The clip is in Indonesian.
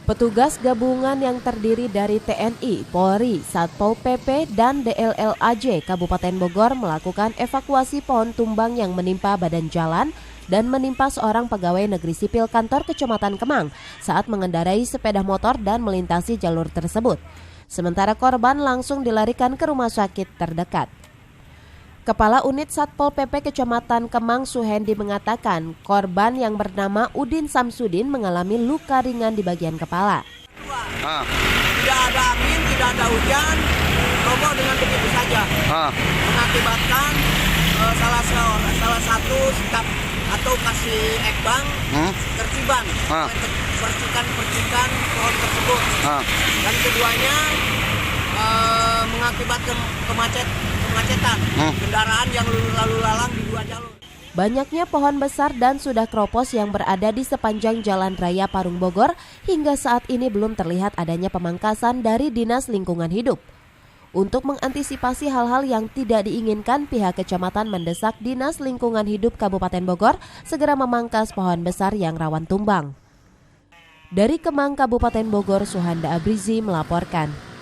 Petugas gabungan yang terdiri dari TNI, Polri, Satpol PP, dan DLLAJ Kabupaten Bogor melakukan evakuasi pohon tumbang yang menimpa badan jalan dan menimpa seorang pegawai negeri sipil kantor Kecamatan Kemang saat mengendarai sepeda motor dan melintasi jalur tersebut. Sementara korban langsung dilarikan ke rumah sakit terdekat. Kepala Unit Satpol PP Kecamatan Kemang Suhendi mengatakan korban yang bernama Udin Samsudin mengalami luka ringan di bagian kepala. Tidak ada angin, tidak ada hujan, roboh dengan begitu saja. Mengakibatkan salah satu sikap atau kasih ekbang tertiban percikan pohon tersebut. Dan keduanya mengakibatkan kemacetan kendaraan yang lalu lalang di dua jalur. Banyaknya pohon besar dan sudah kropos yang berada di sepanjang Jalan Raya Parung Bogor hingga saat ini belum terlihat adanya pemangkasan dari Dinas Lingkungan Hidup. Untuk mengantisipasi hal-hal yang tidak diinginkan, pihak kecamatan mendesak Dinas Lingkungan Hidup Kabupaten Bogor segera memangkas pohon besar yang rawan tumbang. Dari Kemang, Kabupaten Bogor, Suhanda Abrizi melaporkan.